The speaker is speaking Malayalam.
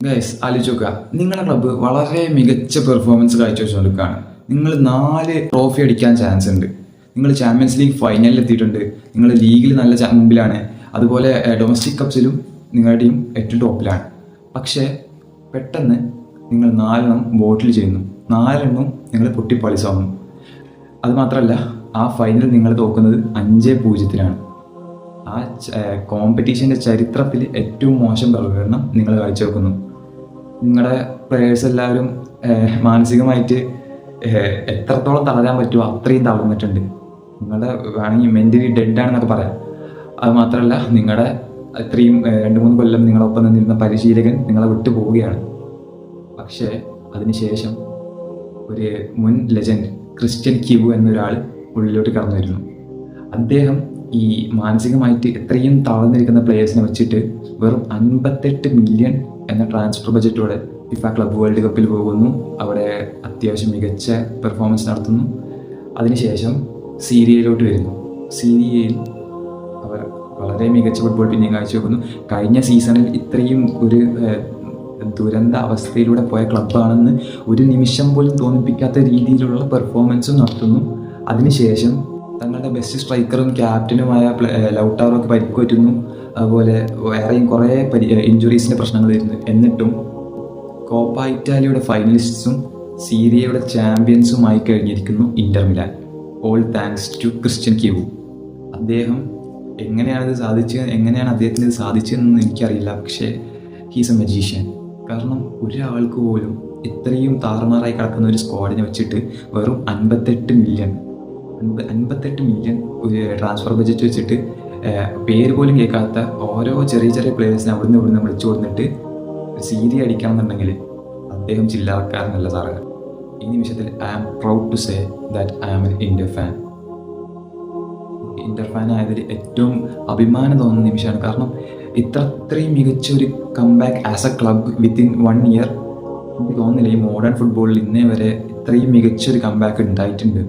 ഗൈസ് ആലോചിക്കുക, നിങ്ങളുടെ ക്ലബ്ബ് വളരെ മികച്ച പെർഫോമൻസ് കാഴ്ചവെച്ചുകൊണ്ടിരിക്കുകയാണ്. നിങ്ങൾ 4 ട്രോഫി അടിക്കാൻ ചാൻസ് ഉണ്ട്. നിങ്ങൾ ചാമ്പ്യൻസ് ലീഗ് ഫൈനലിൽ എത്തിയിട്ടുണ്ട്. നിങ്ങൾ ലീഗിൽ നല്ല മുമ്പിലാണ്. അതുപോലെ ഡൊമസ്റ്റിക് കപ്സിലും നിങ്ങളുടെ ടീം ഏറ്റവും ടോപ്പിലാണ്. പക്ഷേ പെട്ടെന്ന് നിങ്ങൾ 4 ബോട്ടിൽ ചെയ്യുന്നു, 4 നിങ്ങൾ പൊട്ടിപ്പാളിസാവുന്നു. അതുമാത്രമല്ല, ആ ഫൈനൽ നിങ്ങൾ തോക്കുന്നത് 5-0. ആ കോമ്പറ്റീഷൻ്റെ ചരിത്രത്തിൽ ഏറ്റവും മോശം പ്രകടനം നിങ്ങൾ കാഴ്ചവെക്കുന്നു. നിങ്ങളുടെ പ്ലേയേഴ്സ് എല്ലാവരും മാനസികമായിട്ട് എത്രത്തോളം തളരാൻ പറ്റുമോ അത്രയും തളർന്നിട്ടുണ്ട്. നിങ്ങളുടെ വേണമെങ്കിൽ മെൻ്റലി ഡെഡാണെന്നൊക്കെ പറയാം. അത് മാത്രമല്ല, നിങ്ങളുടെ അത്രയും 2-3 കൊല്ലം നിങ്ങളൊപ്പം നിന്നിരുന്ന പരിശീലകൻ നിങ്ങളെ വിട്ടു പോവുകയാണ്. പക്ഷേ അതിനുശേഷം ഒരു മുൻ ലെജൻഡ് ക്രിസ്ത്യൻ ക്യൂബ് എന്നൊരാൾ ഉള്ളിലോട്ട് കടന്നു വരുന്നു. അദ്ദേഹം ഈ മാനസികമായിട്ട് എത്രയും താഴ്ന്നിരിക്കുന്ന പ്ലേയേഴ്സിനെ വെച്ചിട്ട് വെറും 58 മില്യൺ എന്ന ട്രാൻസ്ഫർ ബജറ്റോടെ ഫിഫ ക്ലബ്ബ് വേൾഡ് കപ്പിൽ പോകുന്നു. അവിടെ അത്യാവശ്യം മികച്ച പെർഫോമൻസ് നടത്തുന്നു. അതിനുശേഷം സീരിയയിലോട്ട് വരുന്നു. സീരിയയിൽ അവർ വളരെ മികച്ച ഫുട്ബോൾ പിന്നെയും കാഴ്ചവെക്കുന്നു. കഴിഞ്ഞ സീസണിൽ ഇത്രയും ഒരു ദുരന്ത അവസ്ഥയിലൂടെ പോയ ക്ലബ്ബാണെന്ന് ഒരു നിമിഷം പോലും തോന്നിപ്പിക്കാത്ത രീതിയിലുള്ള പെർഫോമൻസും നടത്തുന്നു. അതിനുശേഷം തങ്ങളുടെ ബെസ്റ്റ് സ്ട്രൈക്കറും ക്യാപ്റ്റനുമായ ലൗട്ടാറൊക്കെ പരിക്ക് പറ്റുന്നു. അതുപോലെ വേറെയും കുറേ ഇഞ്ചുറീസിൻ്റെ പ്രശ്നങ്ങൾ വരുന്നു. എന്നിട്ടും കോപ്പ ഇറ്റാലിയുടെ ഫൈനലിസ്റ്റും സീരിയയുടെ ചാമ്പ്യൻസുമായി കഴിഞ്ഞിരിക്കുന്നു inter Milan. All thanks to Cristian ക്യൂബ്. അദ്ദേഹം എങ്ങനെയാണ് അദ്ദേഹത്തിന് ഇത് സാധിച്ചതെന്ന് എനിക്കറിയില്ല. പക്ഷേ ഹീസ് എ മജീഷ്യൻ. കാരണം ഒരാൾക്ക് പോലും ഇത്രയും താറുമാറായി കിടക്കുന്ന ഒരു സ്ക്വാഡിനെ വെച്ചിട്ട് വെറും 58 മില്യൺ ഒരു ട്രാൻസ്ഫർ ബഡ്ജറ്റ് വെച്ചിട്ട് പേര് പോലും കേൾക്കാത്ത ഓരോ ചെറിയ ചെറിയ പ്ലേയേഴ്സിനെ അവിടുന്ന് വിളിച്ചു കൊടുത്തിട്ട് സീരിയ അടിക്കണമെന്നുണ്ടെങ്കിൽ അദ്ദേഹം ചില്ലറക്കാരനല്ല സാറേ. ഈ നിമിഷത്തിൽ I am proud to say that I am an Inter fan ആയതിൽ ഏറ്റവും അഭിമാനം തോന്നുന്ന നിമിഷമാണ്. കാരണം ഇത്രയും മികച്ച ഒരു comeback as a club within 1 year എനിക്ക് തോന്നുന്നില്ല ഈ മോഡേൺ ഫുട്ബോളിൽ ഇന്നേ വരെ ഇത്രയും മികച്ചൊരു കംബാക്ക് ഉണ്ടായിട്ടുണ്ട്.